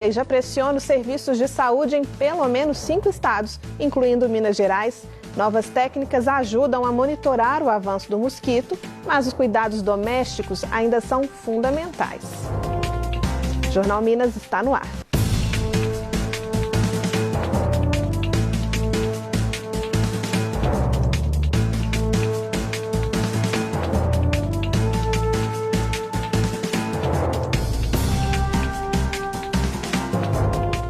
Já pressiona os serviços de saúde em pelo menos 5 estados, incluindo Minas Gerais. Novas técnicas ajudam a monitorar o avanço do mosquito, mas os cuidados domésticos ainda são fundamentais. O Jornal Minas está no ar.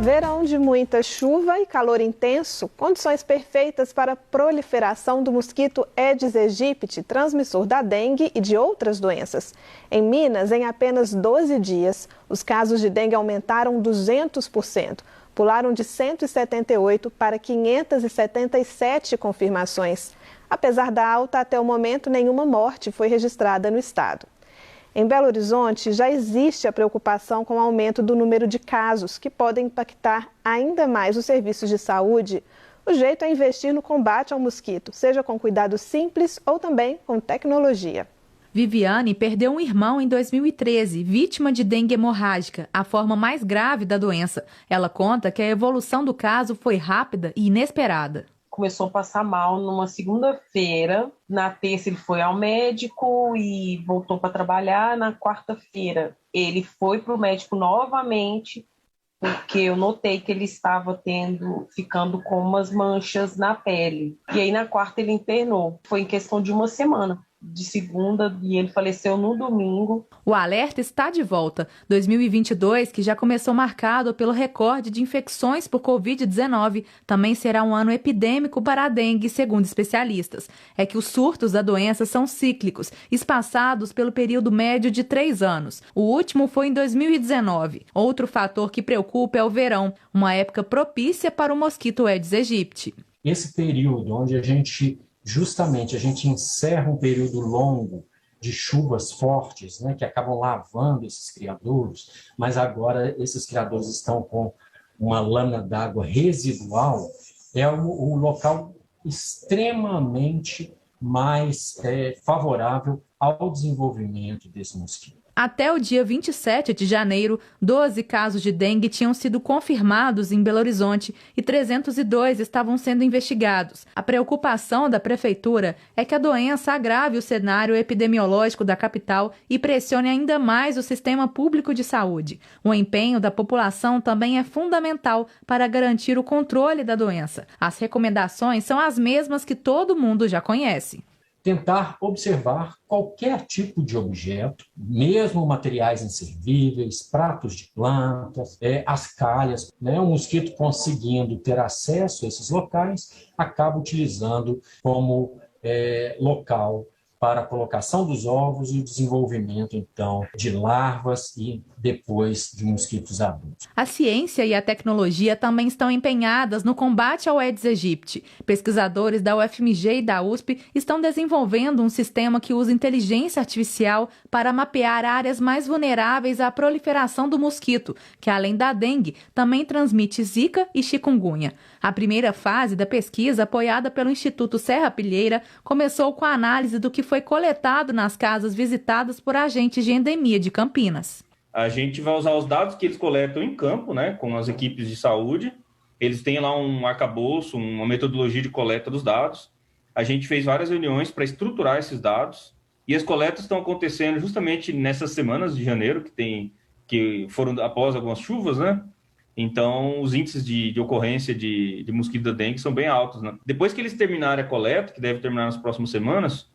Verão de muita chuva e calor intenso, condições perfeitas para a proliferação do mosquito Aedes aegypti, transmissor da dengue e de outras doenças. Em Minas, em apenas 12 dias, os casos de dengue aumentaram 200%, pularam de 178 para 577 confirmações. Apesar da alta, até o momento, nenhuma morte foi registrada no estado. Em Belo Horizonte, já existe a preocupação com o aumento do número de casos, que podem impactar ainda mais os serviços de saúde. O jeito é investir no combate ao mosquito, seja com cuidados simples ou também com tecnologia. Viviane perdeu um irmão em 2013, vítima de dengue hemorrágica, a forma mais grave da doença. Ela conta que a evolução do caso foi rápida e inesperada. Começou a passar mal numa segunda-feira. Na terça ele foi ao médico e voltou para trabalhar. Na quarta-feira ele foi para o médico novamente, porque eu notei que ele estava ficando com umas manchas na pele. E aí na quarta ele internou. Foi em questão de uma semana. De segunda, e ele faleceu no domingo. O alerta está de volta. 2022, que já começou marcado pelo recorde de infecções por Covid-19, também será um ano epidêmico para a dengue, segundo especialistas. É que os surtos da doença são cíclicos, espaçados pelo período médio de 3 anos. O último foi em 2019. Outro fator que preocupa é o verão, uma época propícia para o mosquito Aedes aegypti. Esse período onde a gente encerra um período longo de chuvas fortes, né, que acabam lavando esses criadouros, mas agora esses criadouros estão com uma lâmina d'água residual, é o local extremamente mais favorável ao desenvolvimento desse mosquito. Até o dia 27 de janeiro, 12 casos de dengue tinham sido confirmados em Belo Horizonte e 302 estavam sendo investigados. A preocupação da prefeitura é que a doença agrave o cenário epidemiológico da capital e pressione ainda mais o sistema público de saúde. O empenho da população também é fundamental para garantir o controle da doença. As recomendações são as mesmas que todo mundo já conhece. Tentar observar qualquer tipo de objeto, mesmo materiais inservíveis, pratos de plantas, as calhas. O mosquito, conseguindo ter acesso a esses locais, acaba utilizando como local para a colocação dos ovos e o desenvolvimento, então, de larvas e depois de mosquitos adultos. A ciência e a tecnologia também estão empenhadas no combate ao Aedes aegypti. Pesquisadores da UFMG e da USP estão desenvolvendo um sistema que usa inteligência artificial para mapear áreas mais vulneráveis à proliferação do mosquito, que além da dengue, também transmite zika e chikungunya. A primeira fase da pesquisa, apoiada pelo Instituto Serra Pilheira, começou com a análise do que foi coletado nas casas visitadas por agentes de endemia de Campinas. A gente vai usar os dados que eles coletam em campo, com as equipes de saúde. Eles têm lá um arcabouço, uma metodologia de coleta dos dados. A gente fez várias reuniões para estruturar esses dados. E as coletas estão acontecendo justamente nessas semanas de janeiro, que foram após algumas chuvas, Então, os índices de ocorrência de mosquito da dengue são bem altos, Depois que eles terminarem a coleta, que deve terminar nas próximas semanas,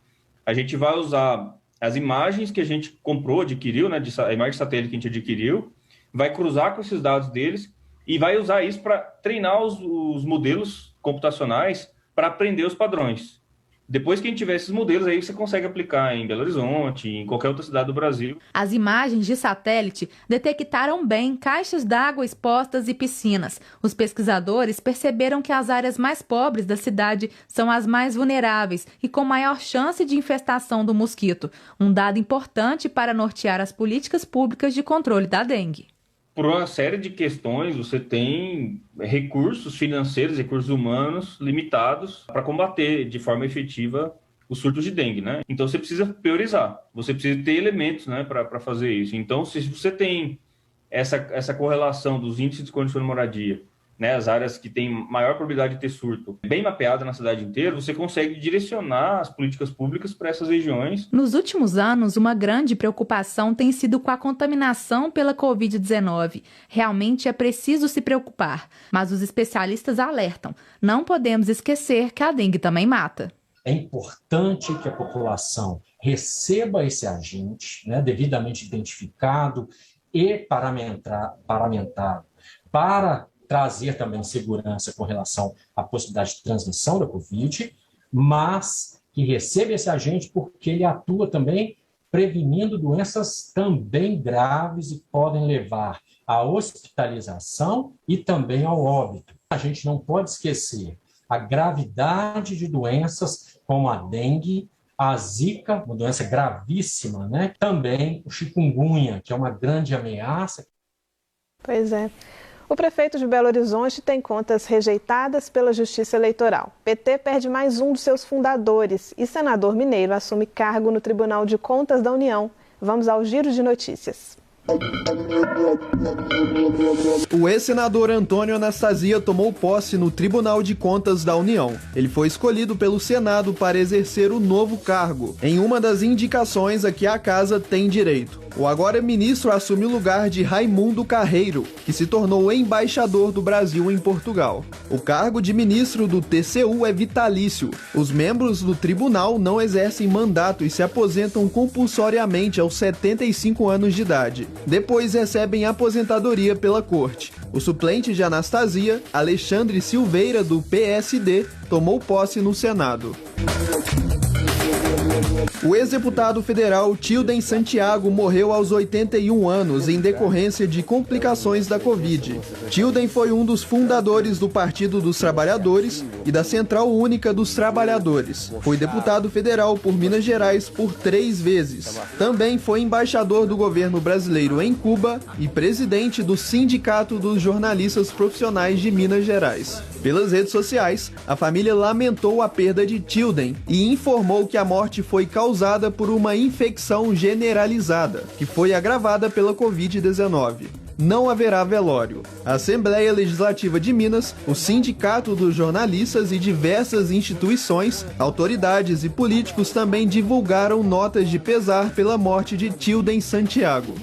a gente vai usar as imagens que a gente adquiriu, a imagem de satélite que a gente adquiriu, vai cruzar com esses dados deles e vai usar isso para treinar os modelos computacionais para aprender os padrões. Depois que a gente tiver esses modelos, aí você consegue aplicar em Belo Horizonte, em qualquer outra cidade do Brasil. As imagens de satélite detectaram bem caixas d'água expostas e piscinas. Os pesquisadores perceberam que as áreas mais pobres da cidade são as mais vulneráveis e com maior chance de infestação do mosquito. Um dado importante para nortear as políticas públicas de controle da dengue. Por uma série de questões, você tem recursos financeiros, recursos humanos limitados para combater de forma efetiva os surtos de dengue, Então, você precisa priorizar, você precisa ter elementos, para fazer isso. Então, se você tem essa correlação dos índices de condição de moradia, né, as áreas que têm maior probabilidade de ter surto, bem mapeada na cidade inteira, você consegue direcionar as políticas públicas para essas regiões. Nos últimos anos, uma grande preocupação tem sido com a contaminação pela Covid-19. Realmente é preciso se preocupar, mas os especialistas alertam. Não podemos esquecer que a dengue também mata. É importante que a população receba esse agente, né, devidamente identificado e paramentado para trazer também segurança com relação à possibilidade de transmissão da Covid, mas que receba esse agente porque ele atua também prevenindo doenças também graves e podem levar à hospitalização e também ao óbito. A gente não pode esquecer a gravidade de doenças como a dengue, a zika, uma doença gravíssima, né? Também o chikungunya, que é uma grande ameaça. Pois é. O prefeito de Belo Horizonte tem contas rejeitadas pela Justiça Eleitoral. PT perde mais um dos seus fundadores e senador mineiro assume cargo no Tribunal de Contas da União. Vamos ao giro de notícias. O ex-senador Antônio Anastasia tomou posse no Tribunal de Contas da União. Ele foi escolhido pelo Senado para exercer o novo cargo, em uma das indicações a que a casa tem direito. O agora ministro assume o lugar de Raimundo Carreiro, que se tornou embaixador do Brasil em Portugal. O cargo de ministro do TCU é vitalício. Os membros do tribunal não exercem mandato e se aposentam compulsoriamente aos 75 anos de idade. Depois recebem aposentadoria pela corte. O suplente de Anastasia, Alexandre Silveira, do PSD, tomou posse no Senado. O ex-deputado federal Tilden Santiago morreu aos 81 anos em decorrência de complicações da Covid. Tilden foi um dos fundadores do Partido dos Trabalhadores e da Central Única dos Trabalhadores. Foi deputado federal por Minas Gerais por 3 vezes. Também foi embaixador do governo brasileiro em Cuba e presidente do Sindicato dos Jornalistas Profissionais de Minas Gerais. Pelas redes sociais, a família lamentou a perda de Tilden e informou que a morte foi causada por uma infecção generalizada, que foi agravada pela Covid-19. Não haverá velório. A Assembleia Legislativa de Minas, o Sindicato dos Jornalistas e diversas instituições, autoridades e políticos também divulgaram notas de pesar pela morte de Tilden Santiago.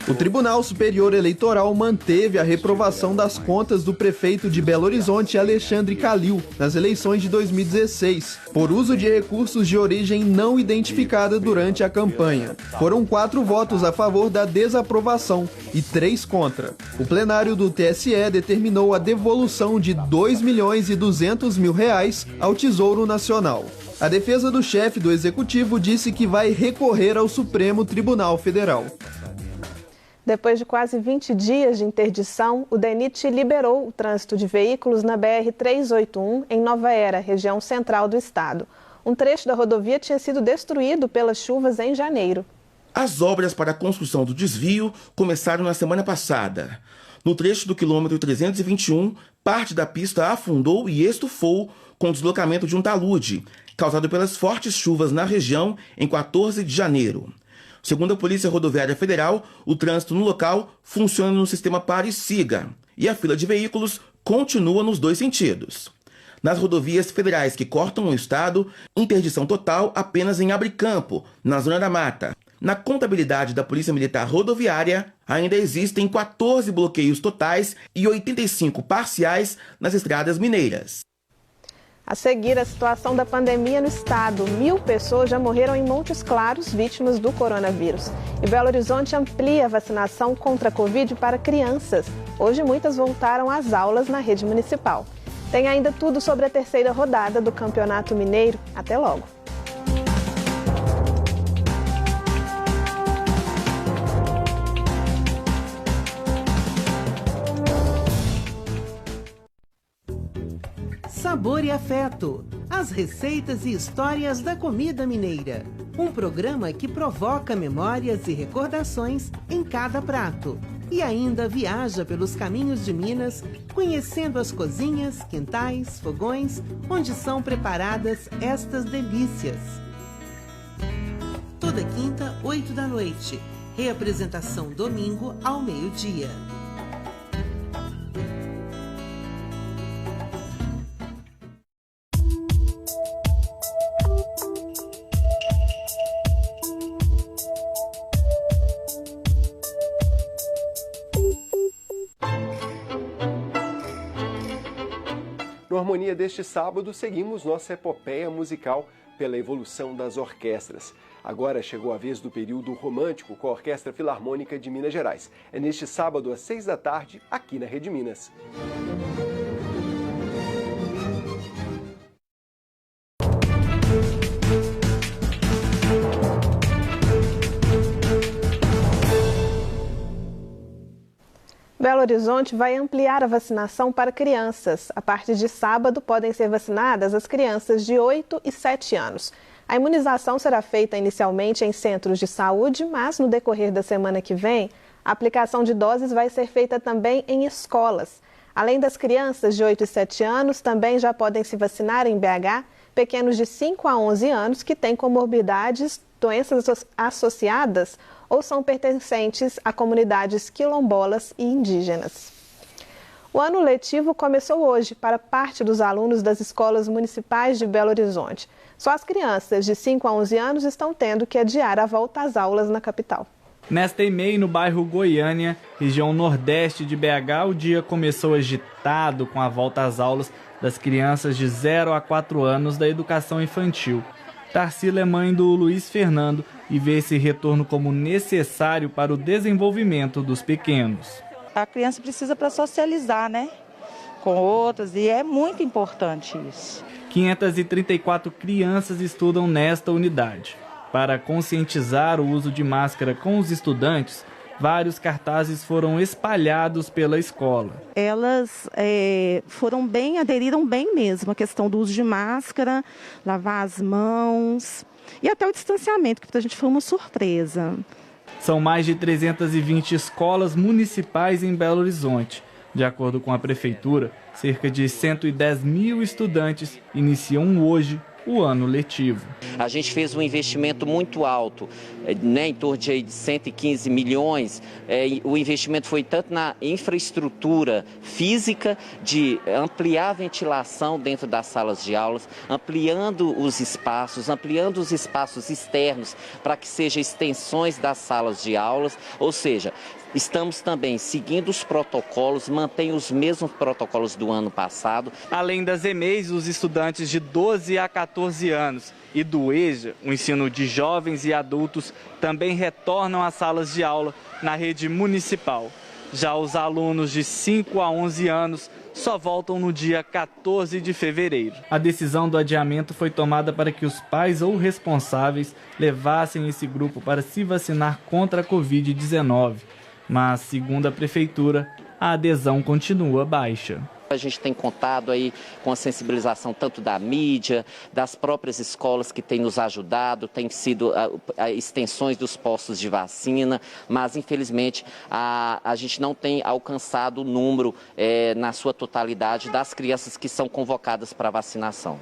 O Tribunal Superior Eleitoral manteve a reprovação das contas do prefeito de Belo Horizonte, Alexandre Calil, nas eleições de 2016, por uso de recursos de origem não identificada durante a campanha. Foram 4 votos a favor da desaprovação e 3 contra. O plenário do TSE determinou a devolução de R$ 2.200.000 ao Tesouro Nacional. A defesa do chefe do Executivo disse que vai recorrer ao Supremo Tribunal Federal. Depois de quase 20 dias de interdição, o DENIT liberou o trânsito de veículos na BR-381 em Nova Era, região central do estado. Um trecho da rodovia tinha sido destruído pelas chuvas em janeiro. As obras para a construção do desvio começaram na semana passada. No trecho do quilômetro 321, parte da pista afundou e estufou com o deslocamento de um talude, causado pelas fortes chuvas na região em 14 de janeiro. Segundo a Polícia Rodoviária Federal, o trânsito no local funciona no sistema pare e siga, e a fila de veículos continua nos 2 sentidos. Nas rodovias federais que cortam o estado, interdição total apenas em Abricampo, na Zona da Mata. Na contabilidade da Polícia Militar Rodoviária, ainda existem 14 bloqueios totais e 85 parciais nas estradas mineiras. A seguir, a situação da pandemia no estado. 1.000 pessoas já morreram em Montes Claros, vítimas do coronavírus. E Belo Horizonte amplia a vacinação contra a Covid para crianças. Hoje, muitas voltaram às aulas na rede municipal. Tem ainda tudo sobre a 3ª rodada do Campeonato Mineiro. Até logo! Sabor e Afeto, as receitas e histórias da comida mineira. Um programa que provoca memórias e recordações em cada prato. E ainda viaja pelos caminhos de Minas, conhecendo as cozinhas, quintais, fogões, onde são preparadas estas delícias. Toda quinta, 8 da noite. Reapresentação domingo ao meio-dia. No Harmonia deste sábado, seguimos nossa epopeia musical pela evolução das orquestras. Agora chegou a vez do período romântico com a Orquestra Filarmônica de Minas Gerais. É neste sábado, às 6 da tarde, aqui na Rede Minas. Belo Horizonte vai ampliar a vacinação para crianças. A partir de sábado, podem ser vacinadas as crianças de 8 e 7 anos. A imunização será feita inicialmente em centros de saúde, mas no decorrer da semana que vem, a aplicação de doses vai ser feita também em escolas. Além das crianças de 8 e 7 anos, também já podem se vacinar em BH pequenos de 5 a 11 anos que têm comorbidades, doenças associadas ou são pertencentes a comunidades quilombolas e indígenas. O ano letivo começou hoje para parte dos alunos das escolas municipais de Belo Horizonte. Só as crianças de 5 a 11 anos estão tendo que adiar a volta às aulas na capital. Nesta EMEI, no bairro Goiânia, região nordeste de BH, o dia começou agitado com a volta às aulas das crianças de 0 a 4 anos da educação infantil. Tarsila é mãe do Luiz Fernando e vê esse retorno como necessário para o desenvolvimento dos pequenos. A criança precisa para socializar, né, com outras, e é muito importante isso. 534 crianças estudam nesta unidade. Para conscientizar o uso de máscara com os estudantes, vários cartazes foram espalhados pela escola. Elas aderiram bem mesmo à questão do uso de máscara, lavar as mãos e até o distanciamento, que para a gente foi uma surpresa. São mais de 320 escolas municipais em Belo Horizonte. De acordo com a prefeitura, cerca de 110 mil estudantes iniciam hoje o ano letivo. A gente fez um investimento muito alto, né, em torno de 115 milhões. O investimento foi tanto na infraestrutura física, de ampliar a ventilação dentro das salas de aulas, ampliando os espaços externos para que sejam extensões das salas de aulas, ou seja, estamos também seguindo os protocolos, mantém os mesmos protocolos do ano passado. Além das EMEIs, os estudantes de 12 a 14 anos e do EJA, o ensino de jovens e adultos, também retornam às salas de aula na rede municipal. Já os alunos de 5 a 11 anos só voltam no dia 14 de fevereiro. A decisão do adiamento foi tomada para que os pais ou responsáveis levassem esse grupo para se vacinar contra a Covid-19. Mas, segundo a prefeitura, a adesão continua baixa. A gente tem contado aí com a sensibilização tanto da mídia, das próprias escolas que têm nos ajudado, tem sido extensões dos postos de vacina, mas infelizmente a gente não tem alcançado o número na sua totalidade das crianças que são convocadas para vacinação.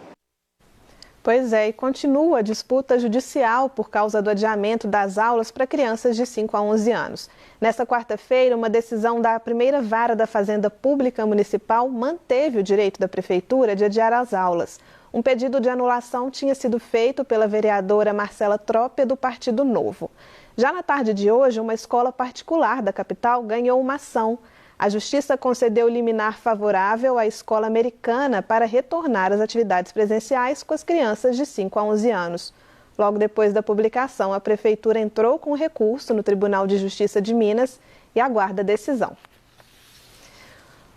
Pois é, e continua a disputa judicial por causa do adiamento das aulas para crianças de 5 a 11 anos. Nesta quarta-feira, uma decisão da primeira vara da Fazenda Pública Municipal manteve o direito da Prefeitura de adiar as aulas. Um pedido de anulação tinha sido feito pela vereadora Marcela Trópia, do Partido Novo. Já na tarde de hoje, uma escola particular da capital ganhou uma ação. A Justiça concedeu liminar favorável à escola americana para retornar às atividades presenciais com as crianças de 5 a 11 anos. Logo depois da publicação, a Prefeitura entrou com recurso no Tribunal de Justiça de Minas e aguarda a decisão.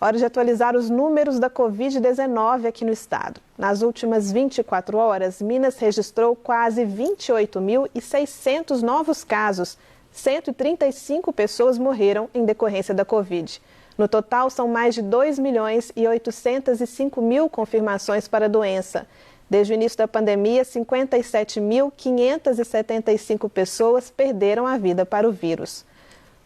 Hora de atualizar os números da Covid-19 aqui no estado. Nas últimas 24 horas, Minas registrou quase 28.600 novos casos. 135 pessoas morreram em decorrência da Covid. No total, são mais de 2.805.000 confirmações para a doença. Desde o início da pandemia, 57.575 pessoas perderam a vida para o vírus.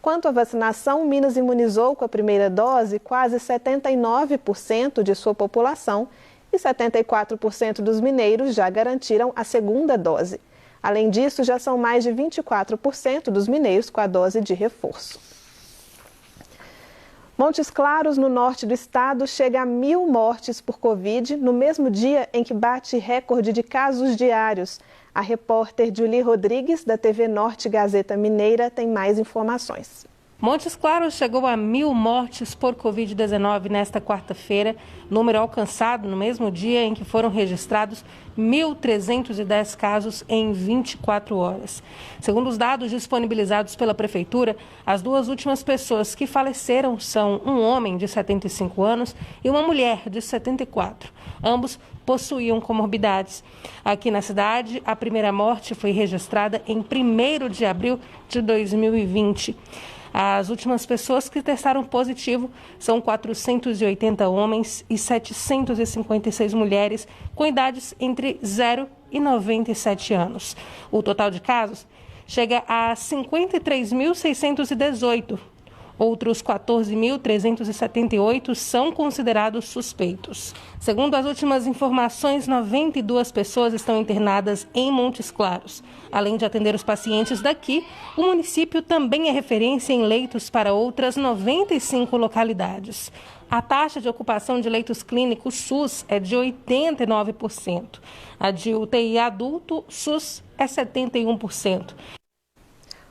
Quanto à vacinação, Minas imunizou com a primeira dose quase 79% de sua população e 74% dos mineiros já garantiram a segunda dose. Além disso, já são mais de 24% dos mineiros com a dose de reforço. Montes Claros, no norte do estado, chega a 1.000 mortes por Covid no mesmo dia em que bate recorde de casos diários. A repórter Julie Rodrigues, da TV Norte Gazeta Mineira, tem mais informações. Montes Claros chegou a 1.000 mortes por Covid-19 nesta quarta-feira, número alcançado no mesmo dia em que foram registrados 1.310 casos em 24 horas. Segundo os dados disponibilizados pela Prefeitura, as duas últimas pessoas que faleceram são um homem de 75 anos e uma mulher de 74. Ambos possuíam comorbidades. Aqui na cidade, a primeira morte foi registrada em 1º de abril de 2020. As últimas pessoas que testaram positivo são 480 homens e 756 mulheres com idades entre 0 e 97 anos. O total de casos chega a 53.618. Outros 14.378 são considerados suspeitos. Segundo as últimas informações, 92 pessoas estão internadas em Montes Claros. Além de atender os pacientes daqui, o município também é referência em leitos para outras 95 localidades. A taxa de ocupação de leitos clínicos SUS é de 89%. A de UTI adulto SUS é 71%.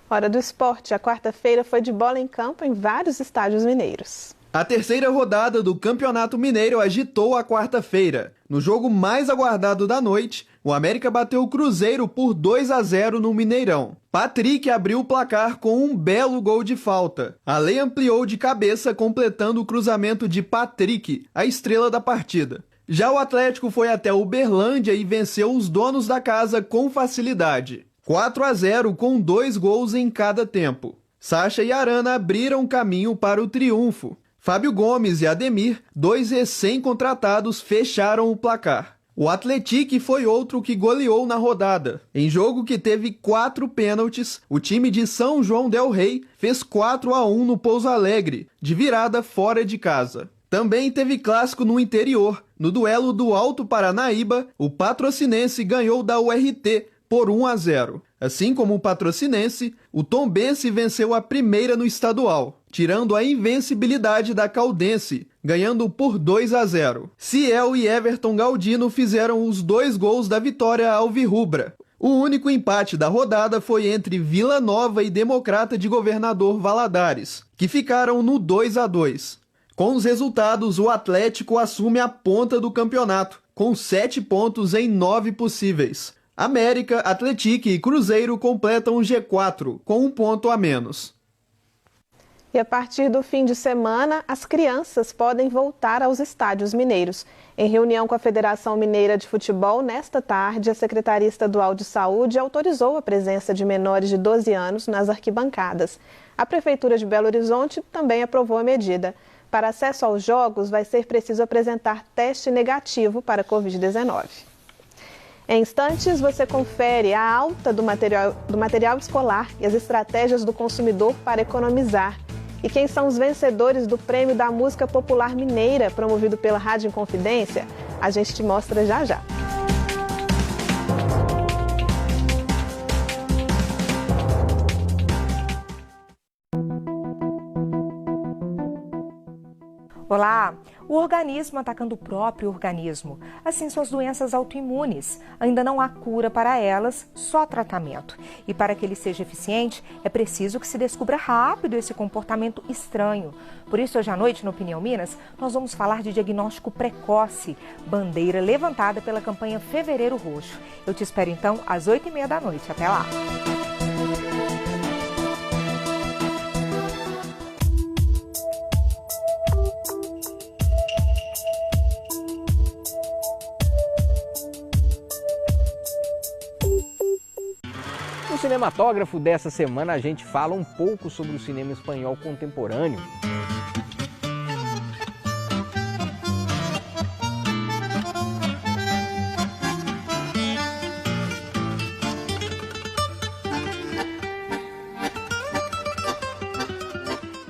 Hora do esporte. A quarta-feira foi de bola em campo em vários estádios mineiros. A terceira rodada do Campeonato Mineiro agitou a quarta-feira. No jogo mais aguardado da noite, o América bateu o Cruzeiro por 2-0 no Mineirão. Patrick abriu o placar com um belo gol de falta. Alê ampliou de cabeça, completando o cruzamento de Patrick, a estrela da partida. Já o Atlético foi até Uberlândia e venceu os donos da casa com facilidade. 4-0 com 2 gols em cada tempo. Sacha e Arana abriram caminho para o triunfo. Fábio Gomes e Ademir, 2 recém-contratados, fecharam o placar. O Atlético foi outro que goleou na rodada. Em jogo que teve 4 pênaltis, o time de São João del Rei fez 4-1 no Pouso Alegre, de virada fora de casa. Também teve clássico no interior. No duelo do Alto Paranaíba, o Patrocinense ganhou da URT por 1-0. Assim como o Patrocinense, o Tombense venceu a primeira no estadual, tirando a invencibilidade da Caldense, ganhando por 2-0. Ciel e Everton Galdino fizeram os 2 gols da vitória alvirrubra. O único empate da rodada foi entre Vila Nova e Democrata de Governador Valadares, que ficaram no 2-2. Com os resultados, o Atlético assume a ponta do campeonato, com 7 pontos em 9 possíveis. América, Atlético e Cruzeiro completam o G4, com 1 ponto a menos. E a partir do fim de semana, as crianças podem voltar aos estádios mineiros. Em reunião com a Federação Mineira de Futebol, nesta tarde, a Secretaria Estadual de Saúde autorizou a presença de menores de 12 anos nas arquibancadas. A Prefeitura de Belo Horizonte também aprovou a medida. Para acesso aos jogos, vai ser preciso apresentar teste negativo para a Covid-19. Em instantes, você confere a alta do material escolar e as estratégias do consumidor para economizar. E quem são os vencedores do Prêmio da Música Popular Mineira, promovido pela Rádio Inconfidência? A gente te mostra já já. Olá! O organismo atacando o próprio organismo. Assim são as doenças autoimunes. Ainda não há cura para elas, só tratamento. E para que ele seja eficiente, é preciso que se descubra rápido esse comportamento estranho. Por isso, hoje à noite, no Opinião Minas, nós vamos falar de diagnóstico precoce, bandeira levantada pela campanha Fevereiro Roxo. Eu te espero então às 8h30 da noite. Até lá! No Cinematógrafo dessa semana a gente fala um pouco sobre o cinema espanhol contemporâneo.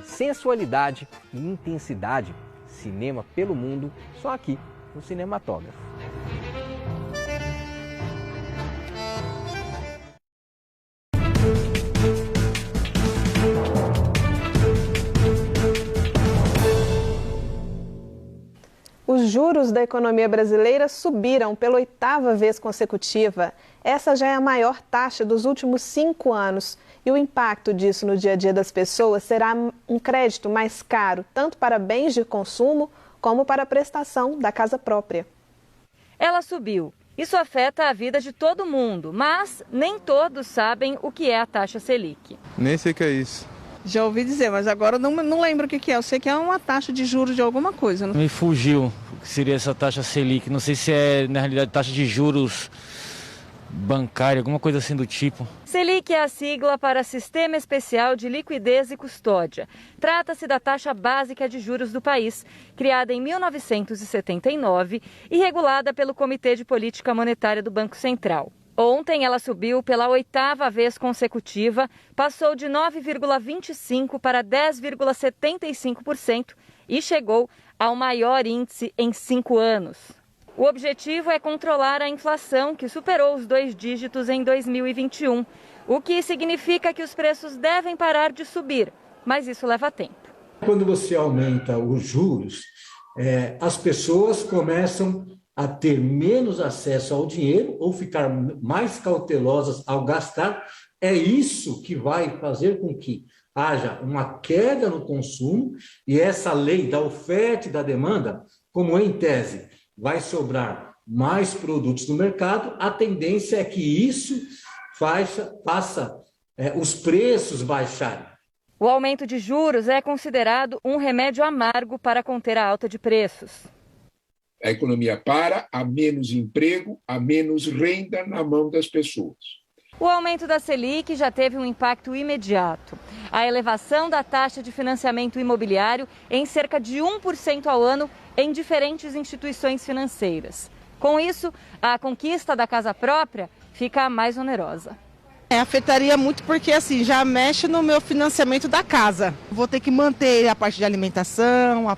Sensualidade e intensidade, cinema pelo mundo, só aqui no Cinematógrafo. Os juros da economia brasileira subiram pela 8ª vez consecutiva. Essa já é a maior taxa dos últimos 5 anos. E o impacto disso no dia a dia das pessoas será um crédito mais caro, tanto para bens de consumo como para a prestação da casa própria. Ela subiu. Isso afeta a vida de todo mundo, mas nem todos sabem o que é a taxa Selic. Nem sei o que é isso. Já ouvi dizer, mas agora não lembro o que é. Eu sei que é uma taxa de juros de alguma coisa. Me fugiu o que seria essa taxa Selic. Não sei se é, na realidade, taxa de juros bancária, alguma coisa assim do tipo. Selic é a sigla para Sistema Especial de Liquidez e Custódia. Trata-se da taxa básica de juros do país, criada em 1979 e regulada pelo Comitê de Política Monetária do Banco Central. Ontem ela subiu pela 8ª vez consecutiva, passou de 9,25% para 10,75% e chegou ao maior índice em 5 anos. O objetivo é controlar a inflação, que superou os 2 dígitos em 2021, o que significa que os preços devem parar de subir, mas isso leva tempo. Quando você aumenta os juros, as pessoas começam a ter menos acesso ao dinheiro ou ficar mais cautelosas ao gastar. É isso que vai fazer com que haja uma queda no consumo e essa lei da oferta e da demanda, como em tese vai sobrar mais produtos no mercado, a tendência é que isso faça os preços baixarem. O aumento de juros é considerado um remédio amargo para conter a alta de preços. A economia para, há menos emprego, há menos renda na mão das pessoas. O aumento da Selic já teve um impacto imediato. A elevação da taxa de financiamento imobiliário em cerca de 1% ao ano em diferentes instituições financeiras. Com isso, a conquista da casa própria fica mais onerosa. Afetaria muito porque assim, já mexe no meu financiamento da casa. Vou ter que manter a parte de alimentação,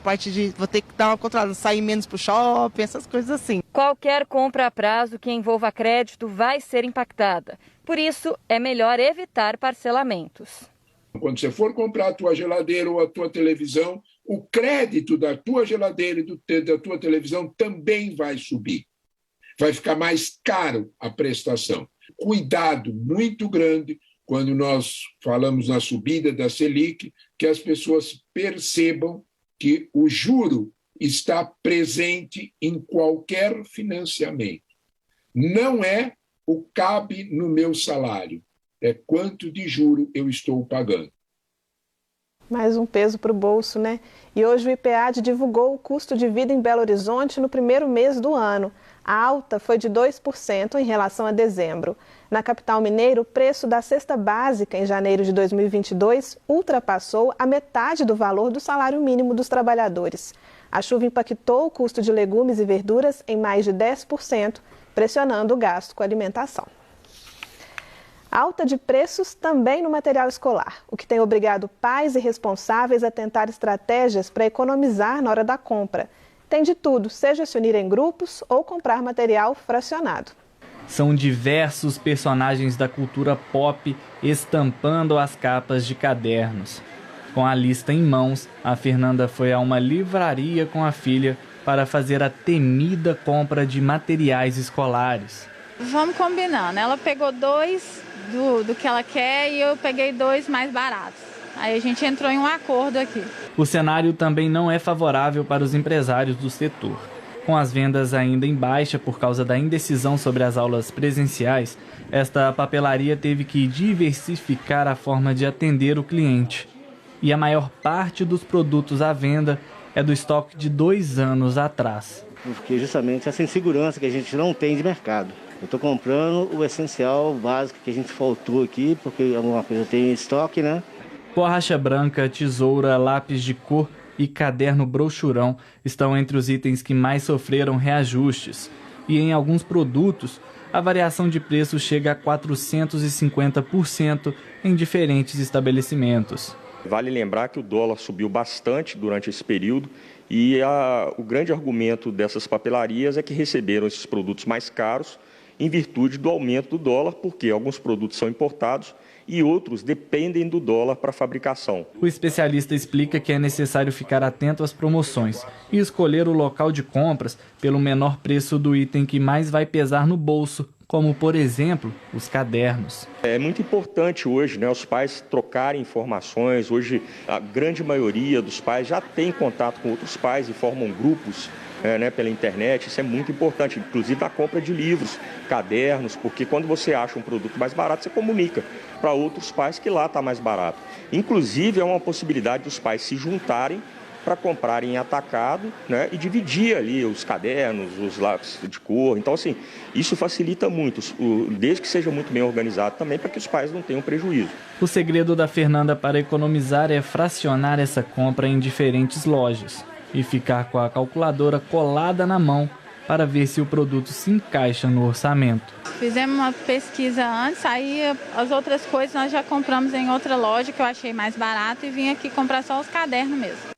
vou ter que dar uma controlada, sair menos para o shopping, essas coisas assim. Qualquer compra a prazo que envolva crédito vai ser impactada. Por isso, é melhor evitar parcelamentos. Quando você for comprar a tua geladeira ou a tua televisão, o crédito da tua geladeira e da tua televisão também vai subir. Vai ficar mais caro a prestação. Cuidado muito grande quando nós falamos na subida da Selic, que as pessoas percebam que o juro está presente em qualquer financiamento. Não é o cabe no meu salário, é quanto de juro eu estou pagando. Mais um peso para o bolso, né? E hoje o IPEAD divulgou o custo de vida em Belo Horizonte no primeiro mês do ano. A alta foi de 2% em relação a dezembro. Na capital mineira, o preço da cesta básica em janeiro de 2022 ultrapassou a metade do valor do salário mínimo dos trabalhadores. A chuva impactou o custo de legumes e verduras em mais de 10%, pressionando o gasto com alimentação. Alta de preços também no material escolar, o que tem obrigado pais e responsáveis a tentar estratégias para economizar na hora da compra. Tem de tudo, seja se unir em grupos ou comprar material fracionado. São diversos personagens da cultura pop estampando as capas de cadernos. Com a lista em mãos, a Fernanda foi a uma livraria com a filha para fazer a temida compra de materiais escolares. Vamos combinar, né? Ela pegou 2 do que ela quer e eu peguei 2 mais baratos. Aí a gente entrou em um acordo aqui. O cenário também não é favorável para os empresários do setor. Com as vendas ainda em baixa por causa da indecisão sobre as aulas presenciais, esta papelaria teve que diversificar a forma de atender o cliente. E a maior parte dos produtos à venda é do estoque de 2 anos atrás. Porque justamente essa insegurança que a gente não tem de mercado. Eu estou comprando o essencial básico que a gente faltou aqui, porque alguma coisa tem em estoque, né? Borracha branca, tesoura, lápis de cor e caderno brochurão estão entre os itens que mais sofreram reajustes. E em alguns produtos, a variação de preço chega a 450% em diferentes estabelecimentos. Vale lembrar que o dólar subiu bastante durante esse período e o grande argumento dessas papelarias é que receberam esses produtos mais caros em virtude do aumento do dólar, porque alguns produtos são importados e outros dependem do dólar para fabricação. O especialista explica que é necessário ficar atento às promoções e escolher o local de compras pelo menor preço do item que mais vai pesar no bolso, como, por exemplo, os cadernos. É muito importante hoje, né, os pais trocarem informações. Hoje, a grande maioria dos pais já tem contato com outros pais e formam grupos pela internet. Isso é muito importante, inclusive a compra de livros, cadernos, porque quando você acha um produto mais barato, você comunica para outros pais que lá está mais barato. Inclusive, é uma possibilidade dos pais se juntarem para comprarem em atacado, né, e dividir ali os cadernos, os lápis de cor. Então, assim, isso facilita muito, desde que seja muito bem organizado também, para que os pais não tenham prejuízo. O segredo da Fernanda para economizar é fracionar essa compra em diferentes lojas e ficar com a calculadora colada na mão para ver se o produto se encaixa no orçamento. Fizemos uma pesquisa antes, aí as outras coisas nós já compramos em outra loja que eu achei mais barato e vim aqui comprar só os cadernos mesmo.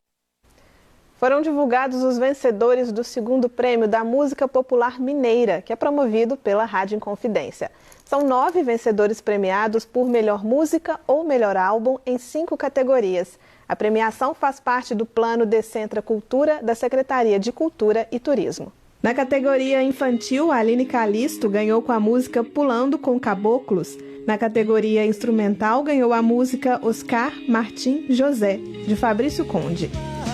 Foram divulgados os vencedores do segundo prêmio da Música Popular Mineira, que é promovido pela Rádio Inconfidência. São 9 vencedores premiados por melhor música ou melhor álbum em 5 categorias. A premiação faz parte do plano Descentra Cultura da Secretaria de Cultura e Turismo. Na categoria infantil, a Aline Calisto ganhou com a música Pulando com Caboclos. Na categoria instrumental, ganhou a música Oscar Martim José, de Fabrício Conde.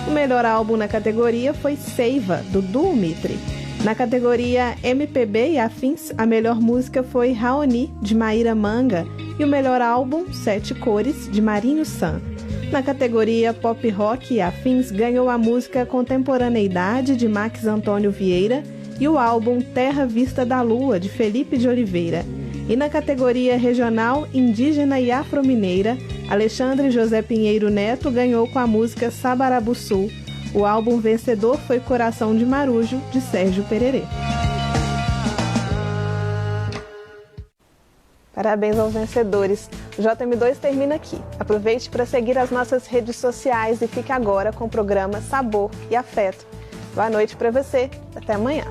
O melhor álbum na categoria foi Seiva, do Duo Mitre. Na categoria MPB e afins, a melhor música foi Raoni, de Maíra Manga, e o melhor álbum, Sete Cores, de Marinho San. Na categoria Pop Rock e afins, ganhou a música Contemporaneidade, de Max Antônio Vieira, e o álbum Terra Vista da Lua, de Felipe de Oliveira. E na categoria regional, indígena e afro-mineira, Alexandre José Pinheiro Neto ganhou com a música Sabarabuçu. O álbum vencedor foi Coração de Marujo, de Sérgio Pererê. Parabéns aos vencedores. O JM2 termina aqui. Aproveite para seguir as nossas redes sociais e fique agora com o programa Sabor e Afeto. Boa noite para você. Até amanhã.